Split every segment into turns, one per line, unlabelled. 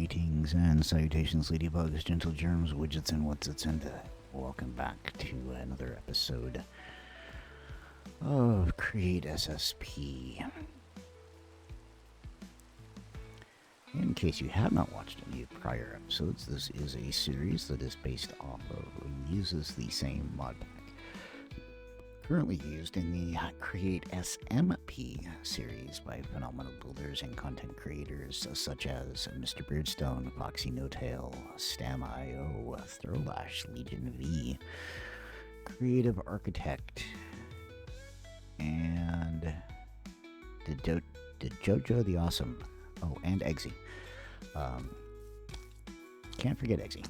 Greetings and salutations, ladybugs, gentle germs, widgets, and whatsits, and welcome back to another episode of Create-SSP. In case you have not watched any prior episodes, this is a series that is based off of and uses the same mod pack currently used in the Create SMP series by phenomenal builders and content creators such as MrBeardstone, FoxyNoTail, Stam.io, Throlash, Legion V, Create-ive Architect, and Dejojotheawsome. Oh, and Eggsy. Can't forget Eggsy.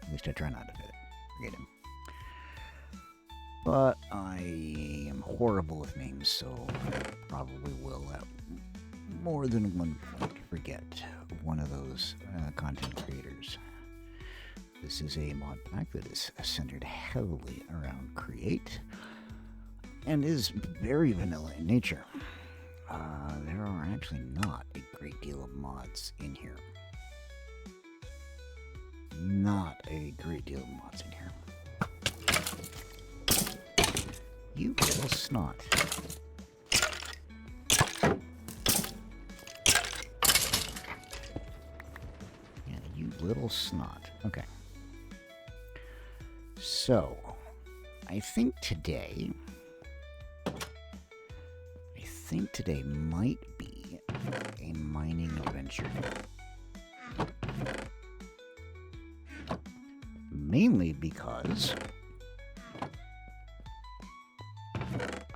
At least I try not to forget him. But I am horrible with names, so I probably will at more than one point forget one of those content creators. This is a mod pack that is centered heavily around Create and is very vanilla in nature. There are actually not a great deal of mods in here. Not a great deal of mods in here. You little snot. Yeah, you little snot. Okay. So, I think today might be a mining adventure. Mainly because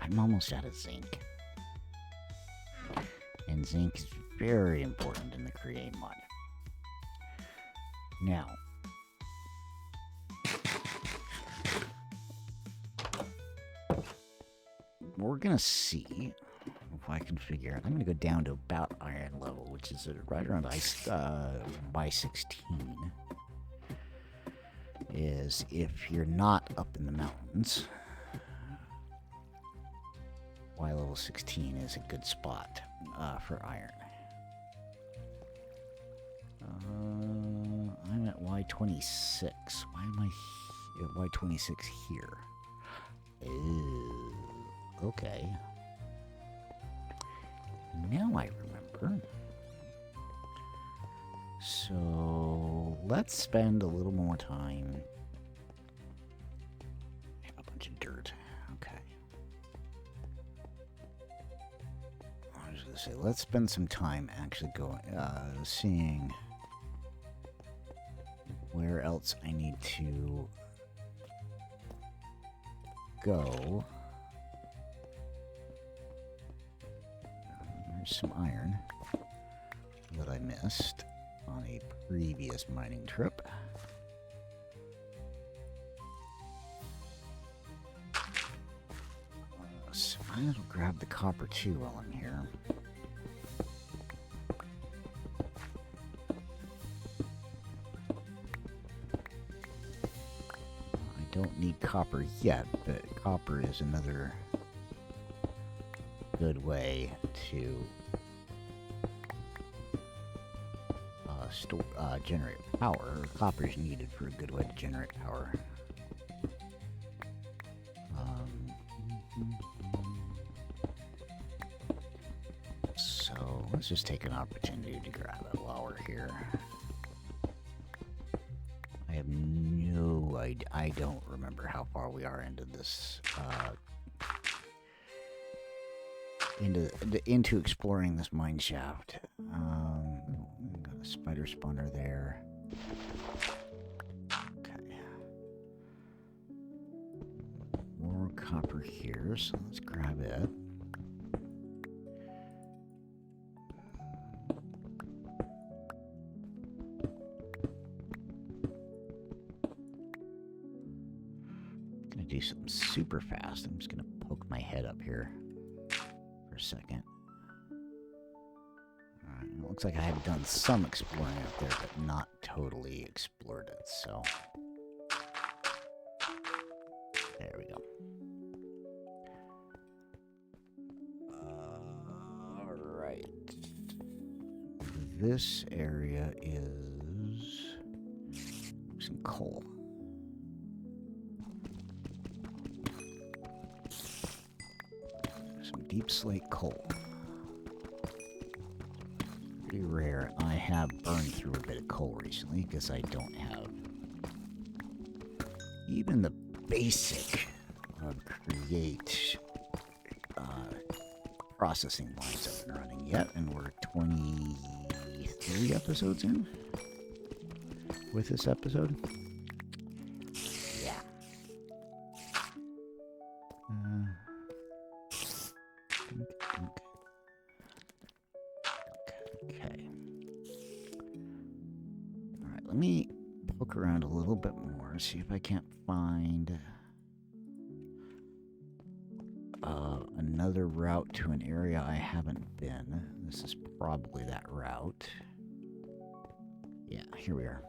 I'm almost out of zinc. And zinc is very important in the Create mod. Now, we're gonna see if I can figure out. I'm gonna go down to about iron level, which is right around by 16. Is if you're not up in the mountains, Y level 16 is a good spot for iron. I'm at Y26. Why am I at Y26 here? Okay. Now I remember. So let's spend a little more time. I have a bunch of dirt. Okay. I was going to say, let's spend some time actually going, seeing where else I need to go. There's some iron that I missed on a previous mining trip. So I might as well grab the copper too while I'm here. I don't need copper yet, but copper is another good way to generate power. Copper is needed for a good way to generate power. So let's just take an opportunity to grab it while we're here. I have no idea. I don't remember how far we are into this. Into exploring this mine shaft. Got a spider spawner there. Okay. More copper here, so let's grab it. I'm gonna do something super fast. I'm just gonna poke my head up here for a second. Alright, it looks like I have done some exploring out there, but not totally explored it, so. There we go. this area is some coal. Some deep slate coal. Pretty rare. I have burned through a bit of coal recently because I don't have even the basic create processing lines up and running yet, and we're 23 episodes in with this episode. Yeah. Okay. All right, let me poke around a little bit more, see if I can't find another route to an area I haven't been. This is probably that route. Yeah, here we are.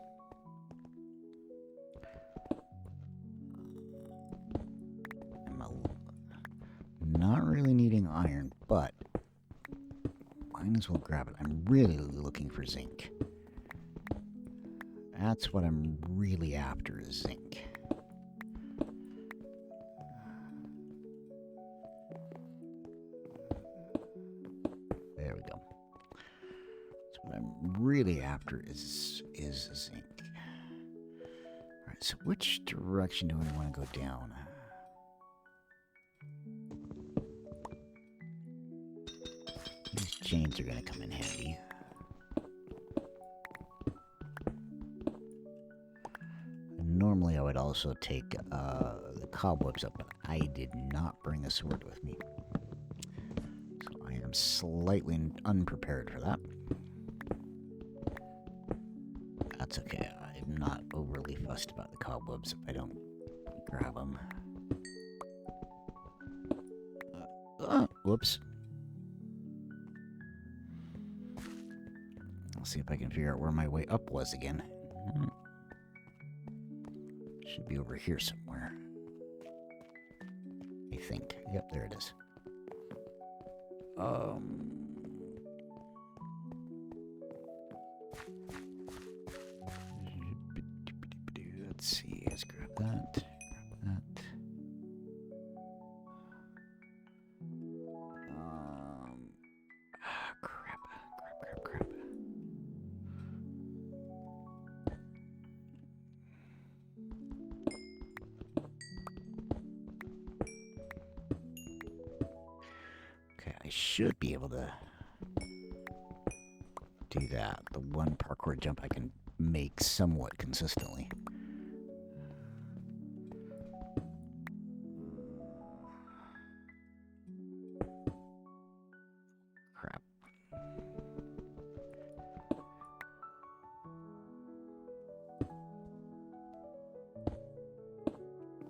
I'm not really needing iron, but might as well grab it. I'm really looking for zinc. That's what I'm really after, is zinc. There we go. That's what I'm really after is zinc. Alright, so which direction do I want to go down? These chains are going to come in handy. Normally I would also take the cobwebs up, but I did not bring a sword with me. So I am slightly unprepared for that. That's okay. I'm not overly fussed about the cobwebs if I don't grab them. Whoops. I'll see if I can figure out where my way up was again. Should be over here somewhere. I think. Yep, there it is. Let's see. Let's grab that. Grab that. Crap. Okay, I should be able to do that. The one parkour jump I can make somewhat consistently. Crap.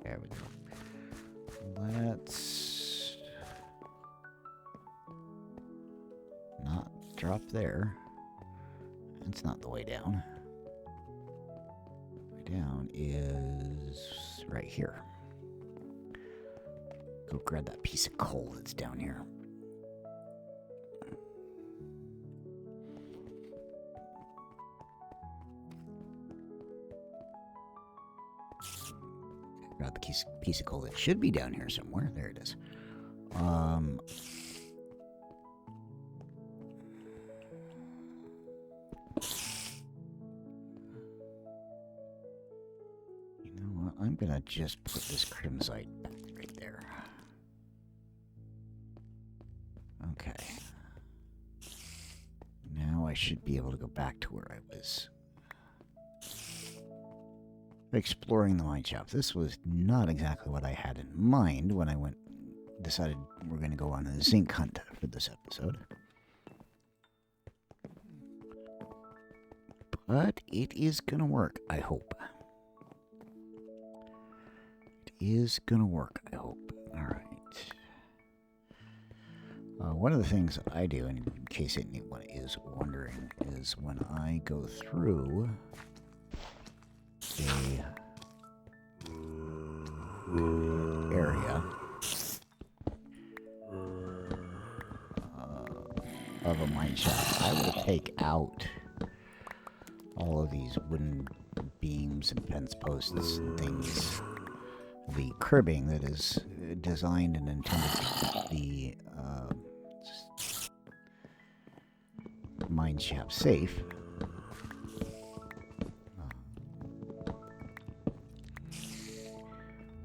There we go. Let's not drop there. It's not the way down. The way down is right here. Go grab that piece of coal that's down here. Grab the piece of coal that should be down here somewhere. There it is. You know what? I'm gonna just put this crimsite back right there. Okay. Now I should be able to go back to where I was exploring the mine shaft. This was not exactly what I had in mind when I decided we're going to go on a zinc hunt for this episode. But it is going to work, I hope. It is going to work, I hope. Alright. One of the things I do, in case anyone is wondering, is when I go through a area of a mine shaft, I will take out all of these wooden beams and fence posts and things. The cribbing that is designed and intended to keep the mine shaft safe.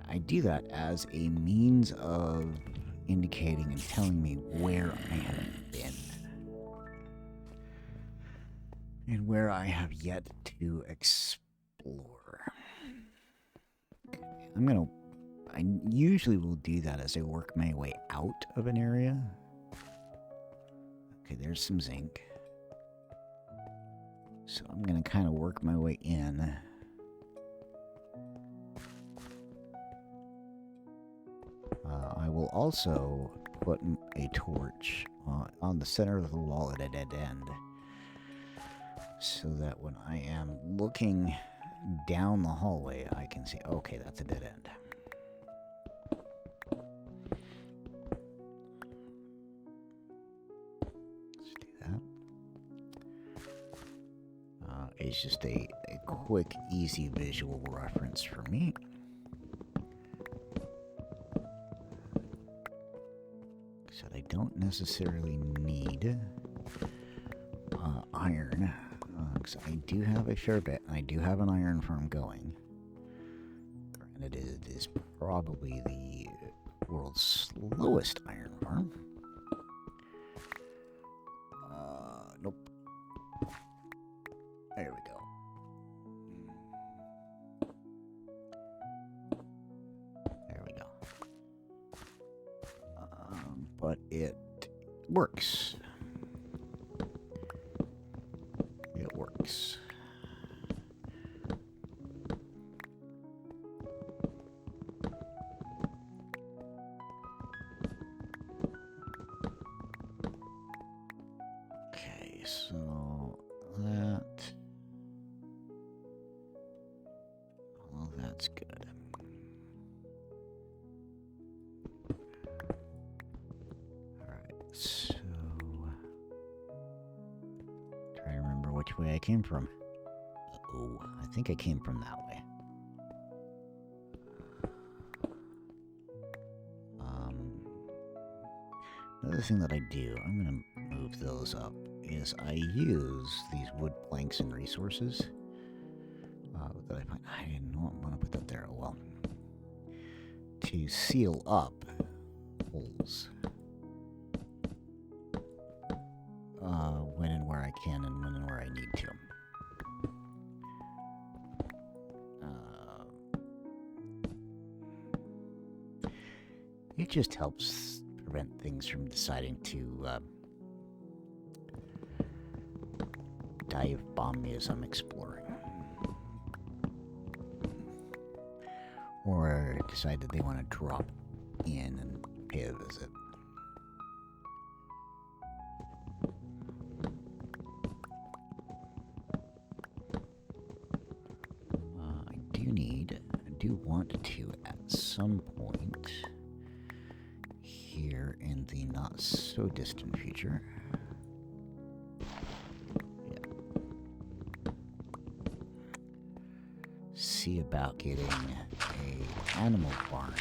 I do that as a means of indicating and telling me where I haven't been. And where I have yet to explore. I usually will do that as I work my way out of an area. Okay, there's some zinc. So I'm going to kind of work my way in. I will also put a torch on the center of the wall at a dead end, so that when I am looking down the hallway, I can see, okay, that's a dead end. Let's do that. It's just a quick, easy visual reference for me. So I don't necessarily need iron. Because I do have a fair bit, and I do have an iron farm going. Granted, it is probably the world's slowest iron farm. Nope. There we go. There we go. But it works. It works. Okay, so that's good. All right, so try to remember which way I came from. Oh, I think I came from that way. Another thing that I do, I'm going to move those up, is I use these wood planks and resources that I find. I didn't want to put that there. Well, to seal up holes when and where I can and when and where I need to. It just helps prevent things from deciding to dive bomb me as I'm exploring. Or decide that they want to drop in and pay a visit. I do want to, at some point, here in the not so distant future, see about getting a animal barn.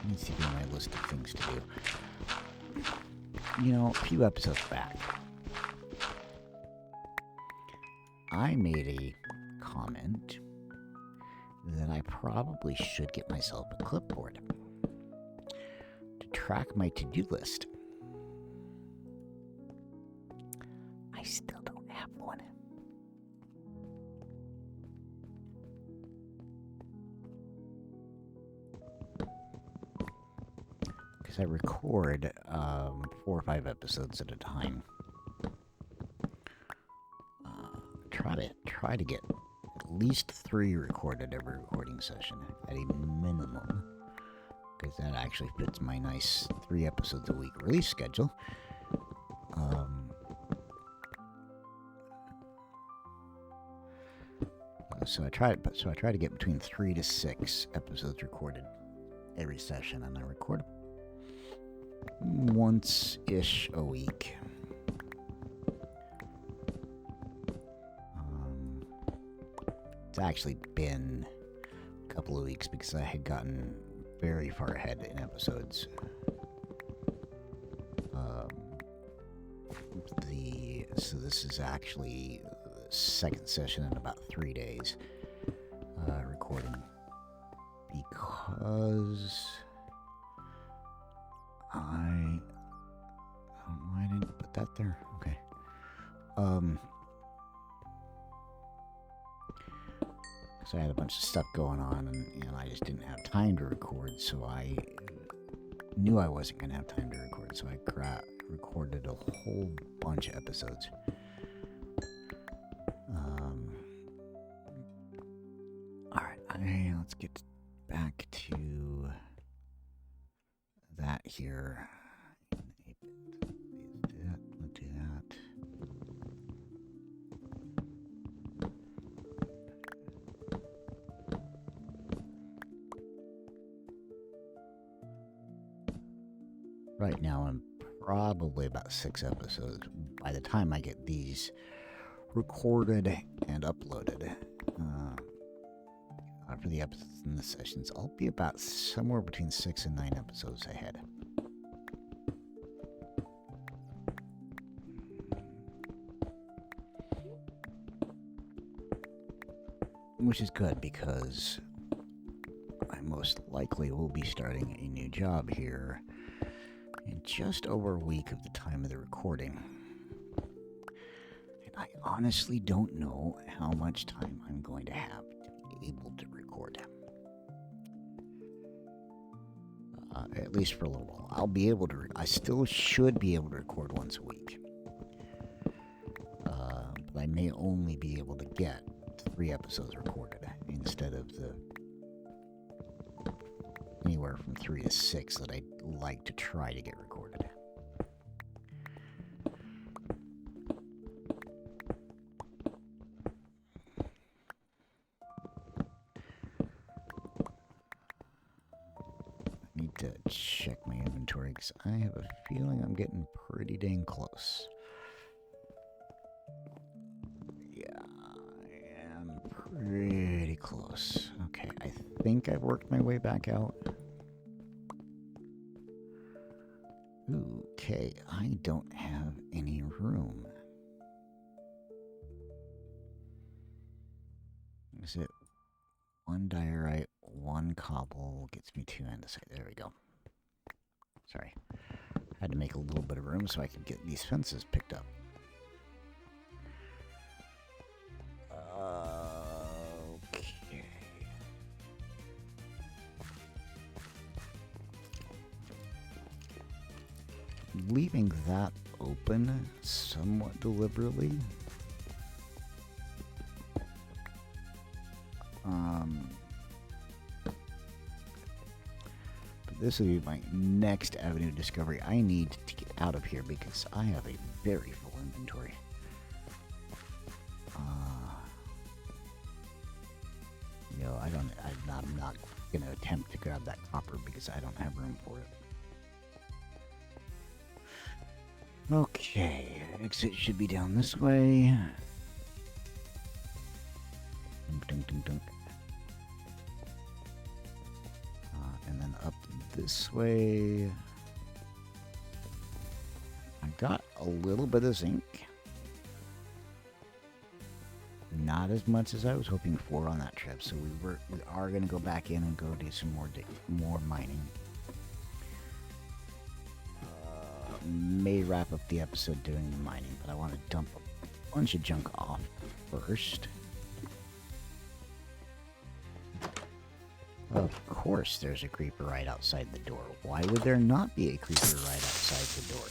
Needs to be on my list of things to do. You know, a few episodes back, I made a comment that I probably should get myself a clipboard to track my to-do list. I still don't have one. Because I record 4 or 5 episodes at a time. Try to get at least 3 recorded every recording session at a minimum, because that actually fits my nice 3 episodes a week release schedule. So I try to get between 3 to 6 episodes recorded every session, and I record once-ish a week. it's actually been a couple of weeks because I had gotten very far ahead in episodes. So this is actually the second session in about 3 days recording, because I didn't put that there. Okay. So I had a bunch of stuff going on, and I just didn't have time to record, so I knew I wasn't going to have time to record, so I recorded a whole bunch of episodes. Alright, let's get back to that here. Let's do that. Right now I'm probably about 6 episodes. By the time I get these recorded and uploaded for the episodes and the sessions, I'll be about somewhere between 6 and 9 episodes ahead. Which is good, because I most likely will be starting a new job here in just over a week of the time of the recording. And I honestly don't know how much time I'm going to have to be able to record. At least for a little while. I'll be able to, I still should be able to record once a week. But I may only be able to get 3 episodes recorded instead of the anywhere from 3 to 6 that I'd like to try to get recorded. I need to check my inventory because I have a feeling I'm getting pretty dang close. Pretty close. Okay, I think I've worked my way back out. Okay, I don't have any room. Is it 1 diorite, 1 cobble, gets me 2 andesite. There we go. Sorry. Had to make a little bit of room so I could get these fences picked up. Leaving that open somewhat deliberately. But this will be my next avenue of discovery. I need to get out of here because I have a very full inventory. I'm not going to attempt to grab that copper because I don't have room for it. Okay, exit should be down this way. Dunk, dunk, dunk. And then up this way. I got a little bit of zinc. Not as much as I was hoping for on that trip, so we are going to go back in and go do some more mining. May wrap up the episode doing the mining, but I want to dump a bunch of junk off first. Of course there's a creeper right outside the door. Why would there not be a creeper right outside the door?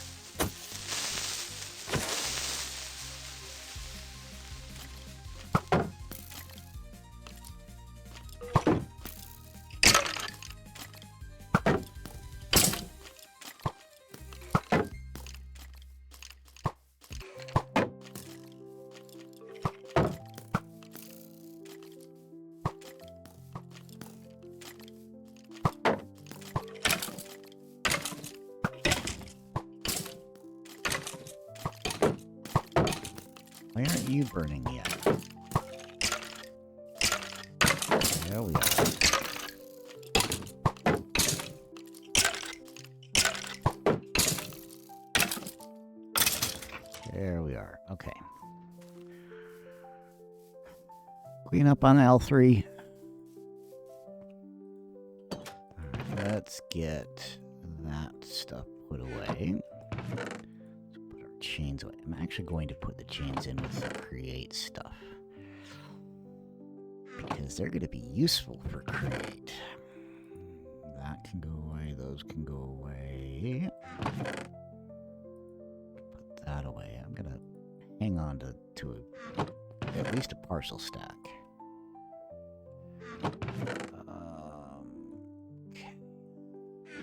Why aren't you burning yet? There we are. There we are. Okay. Clean up on L3. Alright, let's get that stuff put away. Let's put our chains away. I'm actually going to put the chains in with the create stuff, because they're going to be useful for create. That can go away. Those can go away. Put that away. I'm going to hang on to at least a partial stack. Okay.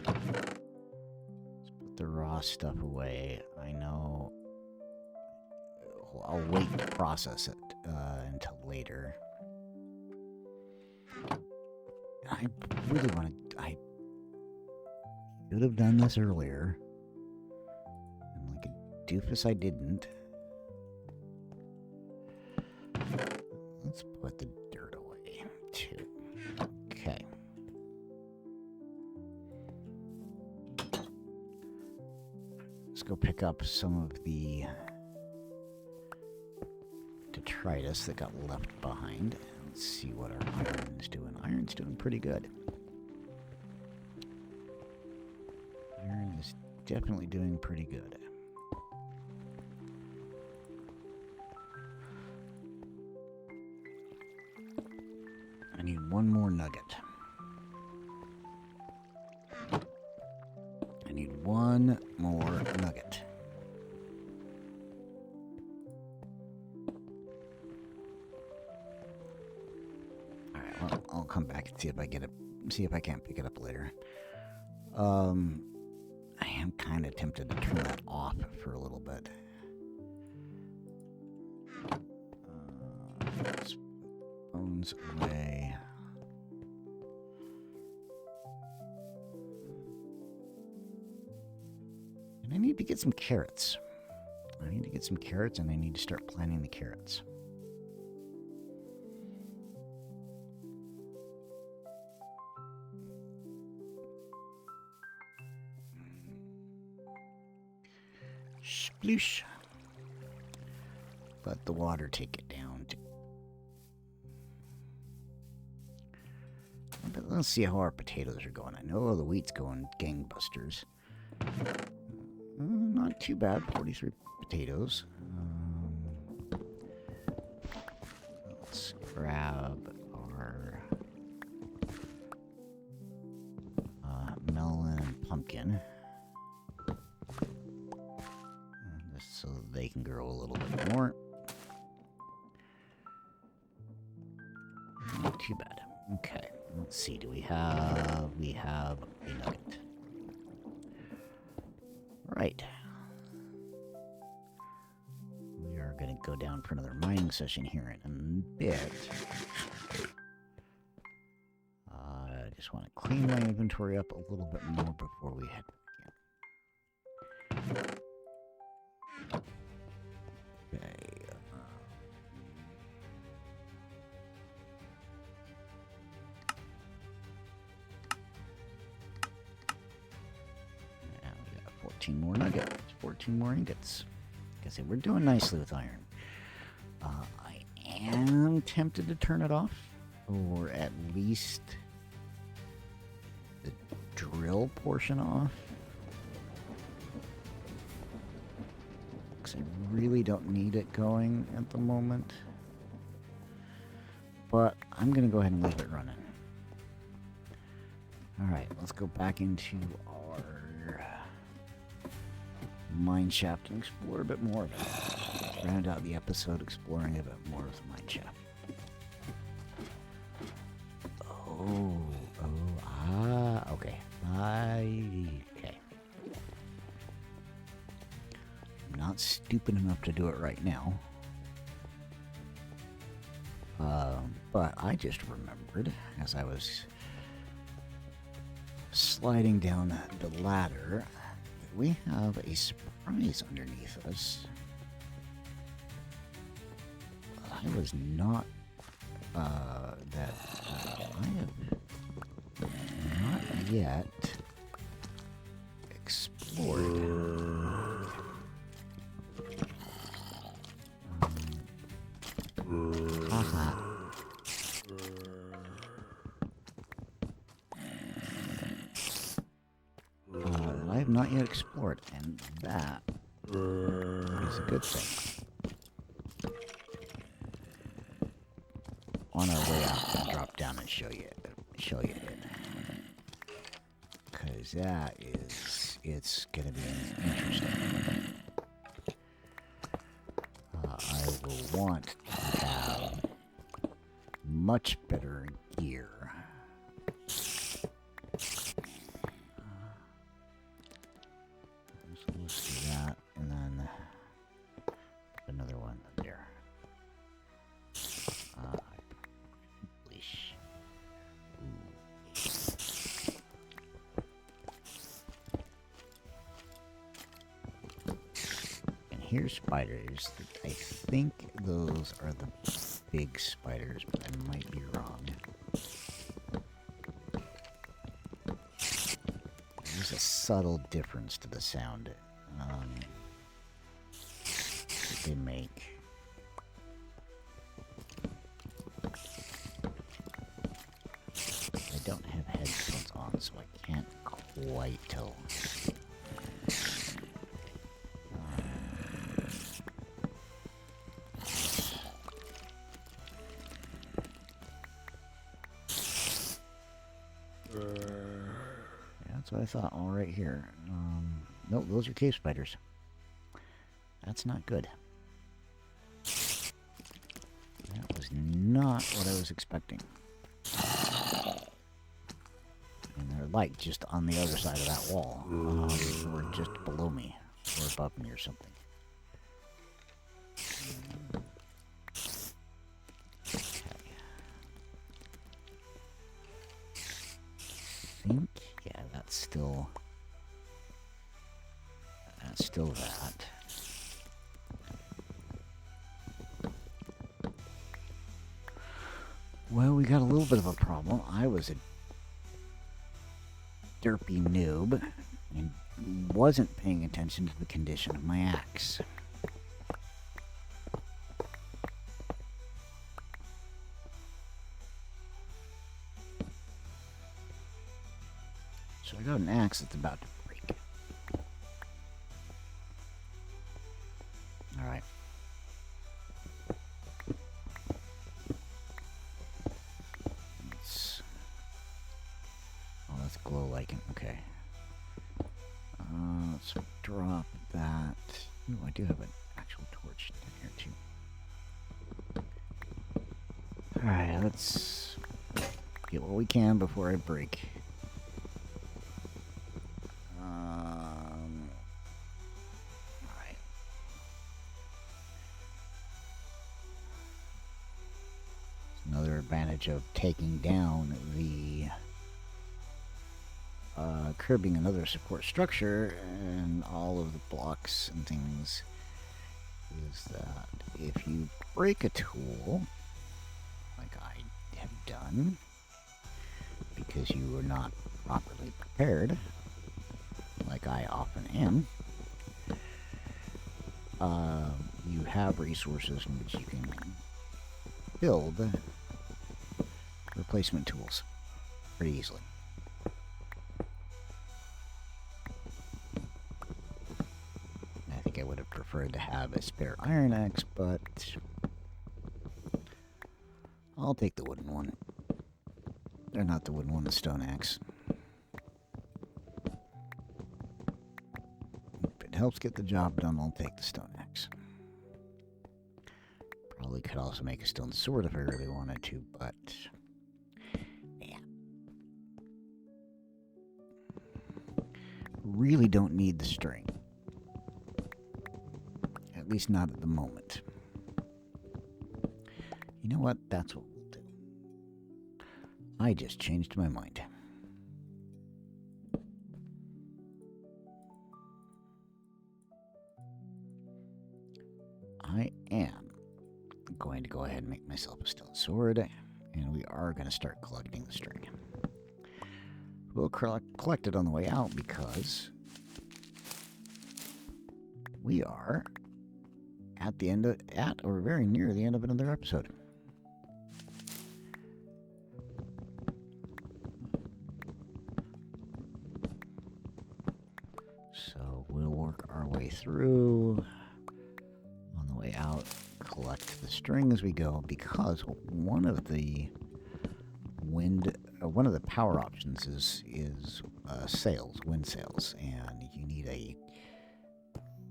Let's put the raw stuff away. I know I'll wait to process it until later. I really want to... I should have done this earlier. And like a doofus, I didn't. Let's put the dirt away, too. Okay. Let's go pick up some of the detritus that got left behind. Let's see what our iron's doing. Iron's doing pretty good. Iron is definitely doing pretty good. I need one more nugget. I need one more nugget. Alright, well, I'll come back and see if I get it. See if I can't pick it up later. I am kind of tempted to turn that off for a little bit. Let's put bones away. And I need to get some carrots. I need to get some carrots, and I need to start planting the carrots. Sploosh. Let the water take it down. But let's see how our potatoes are going. I know the wheat's going gangbusters. Not too bad, 43 potatoes. Let's grab our melon and pumpkin. Just so they can grow a little bit more. Not too bad. Okay, let's see. Do we have a nugget. Right. We are going to go down for another mining session here in a bit. I just want to clean my inventory up a little bit more before we head back in. Okay. Now we got 14 more nuggets, 14 more ingots. Like I said, we're doing nicely with iron. I am tempted to turn it off, or at least the drill portion off. Because I really don't need it going at the moment. But I'm going to go ahead and leave it running. Alright, let's go back into our mine shaft and explore a bit more of it. Round out the episode exploring a bit more of the mine shaft. Okay. Okay. I'm not stupid enough to do it right now. But I just remembered as I was sliding down the ladder that we have a surprise underneath us. I was not that I have not yet explored. Haha. I have not yet explored, and that is a good thing. On our way out, I'll drop down and show you it. Because that is, it's going to be interesting. I will want to have much better gear. So let's do that, and then another one there. And here's spiders. I think those are the big spiders, but I might be wrong. There's a subtle difference to the sound that they make. I don't have headphones on, so I can't quite tell. That's what I thought. All right here. Nope, those are cave spiders. That's not good. That was not what I was expecting. And they're like just on the other side of that wall, or just below me, or above me, or something. I think, yeah, that's still that. Well, we got a little bit of a problem. I was a derpy noob and wasn't paying attention to the condition of my axe. So I got an axe that's about to break. Alright. Let's glow lichen. Okay. Let's drop that. Ooh, I do have an actual torch in here too. Alright, let's get what we can before I break. Alright. Another advantage of taking down the cribbing another support structure and all of the blocks and things is that if you break a tool, like I have done, because you were not properly prepared, like I often am, you have resources in which you can build replacement tools pretty easily. I would have preferred to have a spare iron axe, but I'll take the wooden one. Or not the wooden one, the stone axe. If it helps get the job done, I'll take the stone axe. Probably could also make a stone sword if I really wanted to, but yeah. Really don't need the string. At least not at the moment. You know what? That's what we'll do. I just changed my mind. I am going to go ahead and make myself a stone sword. And we are going to start collecting the string. We'll collect it on the way out because we are at the end of, or very near the end of another episode. So we'll work our way through. On the way out, collect the string as we go, because one of the power options is sails, wind sails, and you need a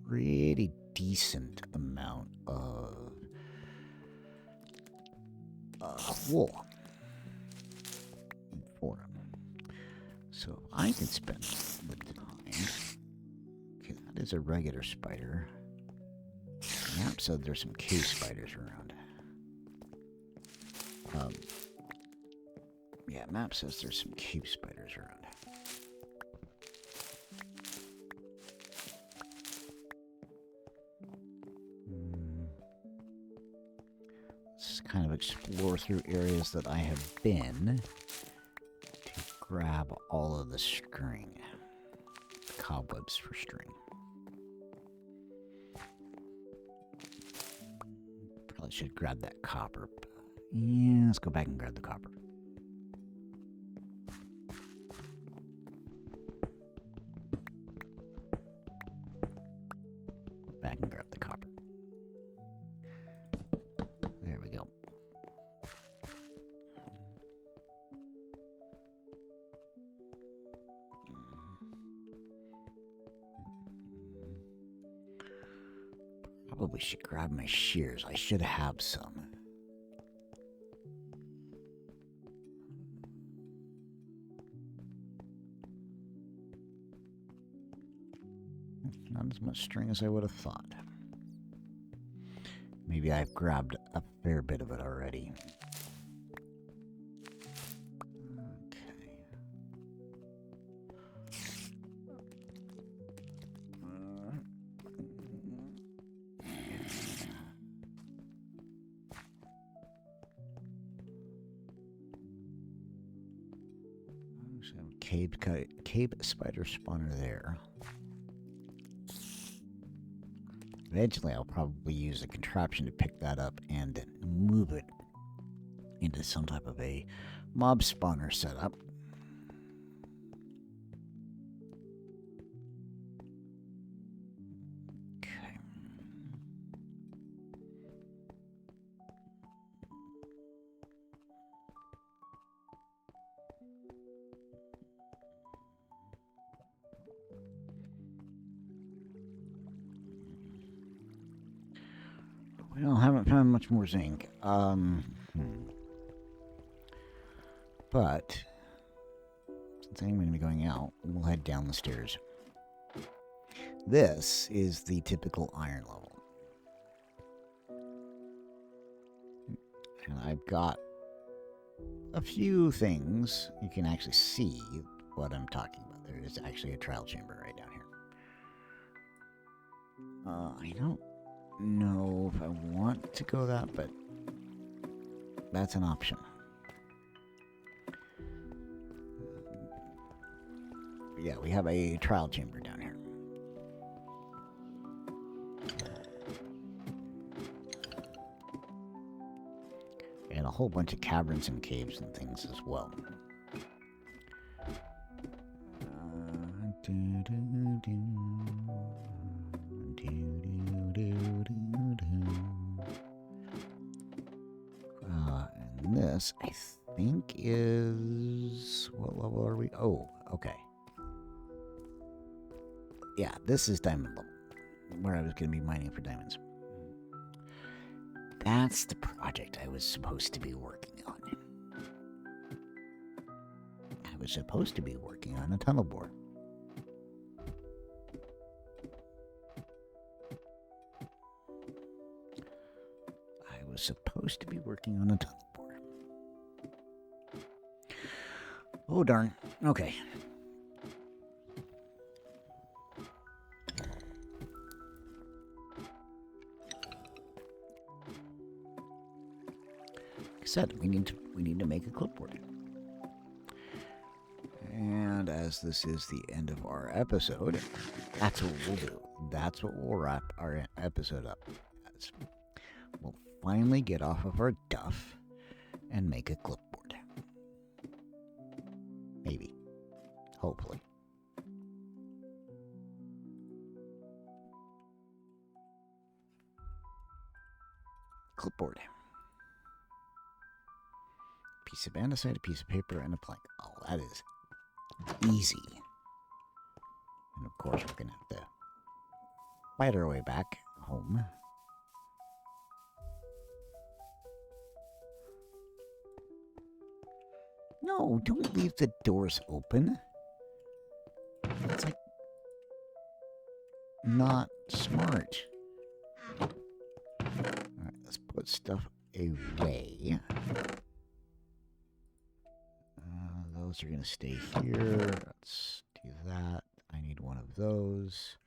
pretty decent amount of wool for them. So I can spend the time. Okay, that is a regular spider. Map said there's some cave spiders around. Yeah, map says there's some cave spiders around. Let's kind of explore through areas that I have been to grab all of the string. Cobwebs for string. Probably should grab that copper. Yeah, let's go back and grab the copper. Back and grab the copper. There we go. Probably should grab my shears. I should have some. Not as much string as I would have thought. Maybe I've grabbed a fair bit of it already. Okay. Cave spider spawner there. Eventually, I'll probably use a contraption to pick that up and move it into some type of a mob spawner setup. Okay. Well, haven't found much more zinc. But since I'm going to be going out, we'll head down the stairs. This is the typical iron level. And I've got a few things. You can actually see what I'm talking about. There is actually a trial chamber right down here. I don't know if I want to go that, but that's an option. Yeah, we have a trial chamber down here. And a whole bunch of caverns and caves and things as well. And this, I think, is... What level are we? Oh, okay. Yeah, this is diamond level, where I was going to be mining for diamonds. That's the project I was supposed to be working on. I was supposed to be working on a tunnel bore. I was supposed to be working on a tunnel bore. Oh, darn. Okay. said, we need to make a clipboard. And as this is the end of our episode, that's what we'll do. That's what we'll wrap our episode up as. We'll finally get off of our duff and make a clipboard. Maybe. Hopefully. Clipboard. Piece of andesite, a piece of paper, and a plank. Oh, that is easy. And of course, we're going to have to fight our way back home. No, don't leave the doors open. It's like not smart. Alright, let's put stuff away. Those are going to stay here. Let's do that. I need one of those.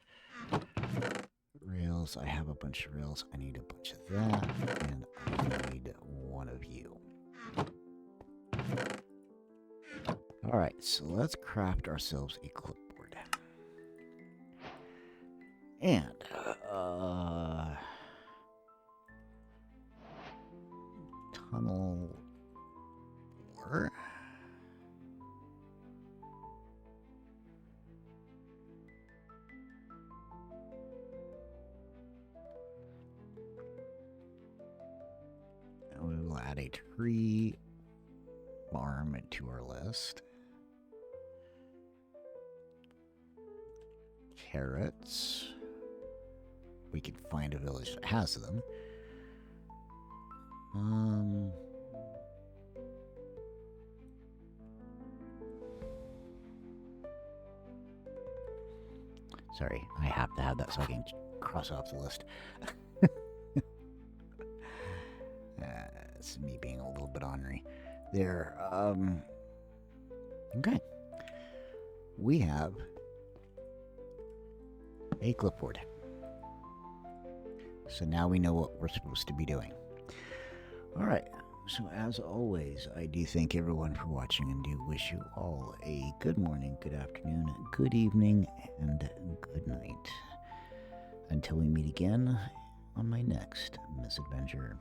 Rails. I have a bunch of rails. I need a bunch of that. And I need one of you. Alright, so let's craft ourselves a clipboard. And, tunnel 4. And we will add a tree farm to our list. Carrots. We can find a village that has them. Sorry, I have to have that so I can cross off the list. It's me being a little bit ornery. There, okay. We have a clipboard. So now we know what we're supposed to be doing. Alright, so as always, I do thank everyone for watching and do wish you all a good morning, good afternoon, good evening, and good night. Until we meet again on my next misadventure.